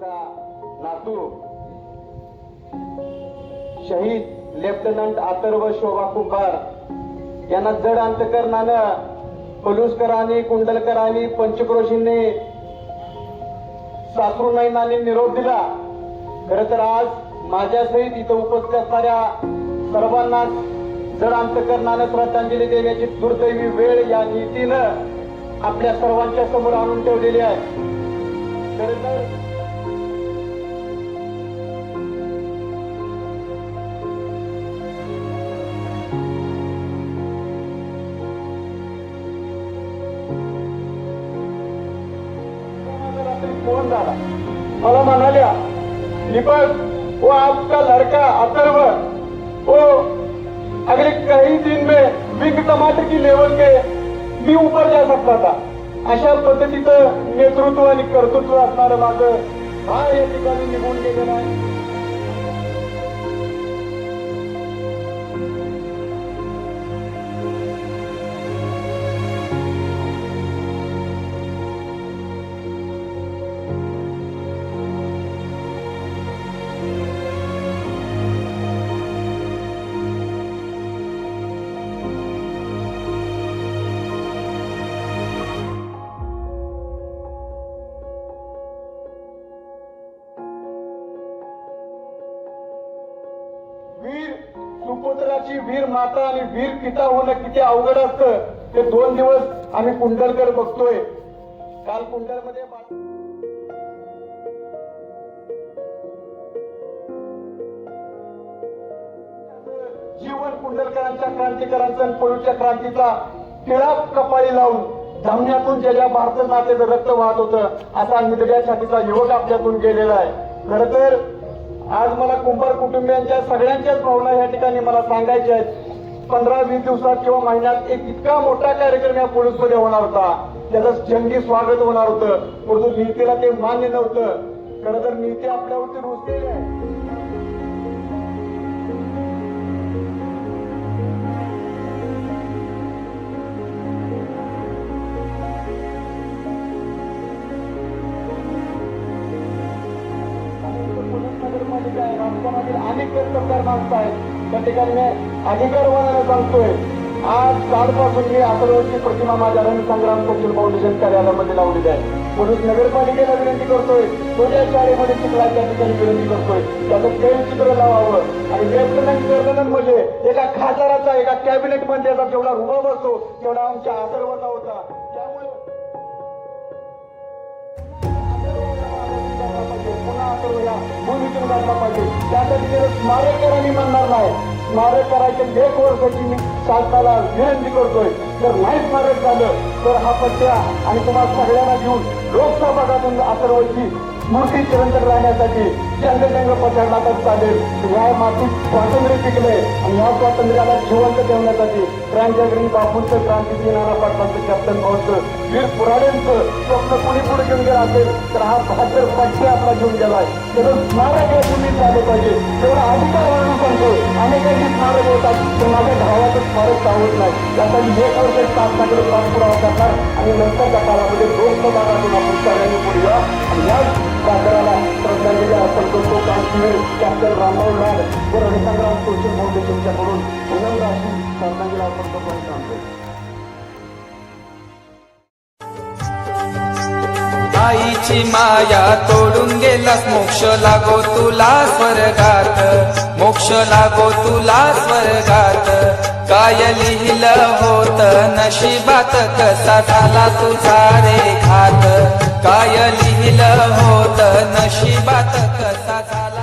त्यांचा नातू शहीद लेफ्टनंट अथर्व शोभा कुंभार यांना जड अंतकरणानं पलुसकरांनी, कुंडलकरांनी, पंचक्रोशींनी, सासरूनाईंनी निरोप दिला. खरं तर आज माझ्यासहित इथं उपस्थित असणाऱ्या सर्वांना जड अंतकरणानं श्रद्धांजली देण्याची दुर्दैवी वेळ या नीतीनं आपल्या सर्वांच्या समोर आणून ठेवलेली आहे. खरं तर फोन झाला, मला म्हणाल्या, दीपक वो आपका लड़का अथर्व वो अगले कई दिन में विंग टमाटर की लेवल के भी ऊपर जा सकता था. अशा पद्धतीचं नेतृत्व आणि कर्तृत्व असणारं माझं भाव या ठिकाणी निघून गेलेलं आहे. वीर सुपुत्राची वीर माता आणि वीर पिता होणं किती अवघड असतं ते 2 दिवस आम्ही कुंडलकर बघतोय. काल कुंडलमध्ये जीवन कुंडलकरांच्या क्रांतिकारांचा आणि पळूच्या क्रांतीचा टिळा कपाळी लावून धामण्यातून ज्या भारत मातेचं रक्त वाहत होतं असा निधड्या छातीचा युवक आपल्यातून गेलेला आहे. खरं तर आज मला कुंभार कुटुंबियांच्या सगळ्यांच्याच भावना या ठिकाणी मला सांगायच्या आहेत. 15-20 दिवसात किंवा महिन्यात एक इतका मोठा कार्यक्रम या पोलीसमध्ये होणार होता, त्याचं जंगी स्वागत होणार होतं, परंतु नीतीला ते मान्य नव्हतं. खरं तर नीती आपल्यावरती रुजलेली आहे. राजकारणातील अनेक कर्तबगार माणसं आहेत, त्या ठिकाणी मी अधिकारवानाला सांगतोय, आज कालपासून मी अथर्वची प्रतिमा माझ्या रणसंग्राम कौशल फाउंडेशन कार्यालयामध्ये लावलेली आहे. म्हणून नगरपालिकेला विनंती करतोय, तुझ्या शाळेमध्ये शिकला त्या ठिकाणी विनंती करतोय, त्याचं तैलचित्र लावावं. आणि लेफ्टनंट कर्नल म्हणजे एका खासदाराचा, एका कॅबिनेट मंत्र्याचा जेवढा रुबाब असतो तेवढा आमच्या अथर्वचा होता. त्यामुळे पुन्हा अथर्वला भूमीतून काढला पाहिजे. त्यासाठी स्मारककारांनी म्हणणार नाही, स्मारक करायचे 1 वर्षाची मी शासनाला विनंती करतोय. जर नाही स्मारक झालं तर हा पट्ट्या आणि तुम्हाला सगळ्यांना घेऊन लोकसभागातून अथर्वची स्मृती चिरंतन राहण्यासाठी जंगजंग पसरला तर चालेल. या मातीत स्वातंत्र्य पिकलंय आणि या स्वातंत्र्याला जिवंत ठेवण्यासाठी क्रांतिग्रही बापूंचं, क्रांतिज्ञ नाना पाटलांचं, कॅप्टन भाऊचं, वीर पुराड्यांचं स्वप्न पुढे पुढे घेऊन गेला असेल तर हा 72 पट्टे आपला घेऊन गेलाय. त्याचं स्मारक या तुम्ही झालं पाहिजे. तेवढा अधिकार वाढवून सांगतो. अनेकांनी स्मारक होतात तर माझ्या भावाचं स्मारक सावत नाही. त्यासाठी 1 वर्ष शासनाकडे पाठपुरावा करणार आणि नंतरच्या काळामध्ये लोकसभागातून आपण सगळ्यांनी पुढे या आणि या सागराला श्रद्धांजली अर्पण करतो. काश्मीर कॅप्टन रामभाऊ लाड व रणसंग्राम सोशल फाउंडेशनच्याकडून विनम्र अशी श्रद्धांजली अर्पण करतो आणि सांगतो. आईची माया तोडून गेलास, मोक्ष लागो तुला स्वर्गात, मोक्ष लागो तुला स्वर्गात. काय लिहिलं होत नशिबात, कसा झाला तुझा रे घात. काय लिहिलं होत नशिबात, कसा झाला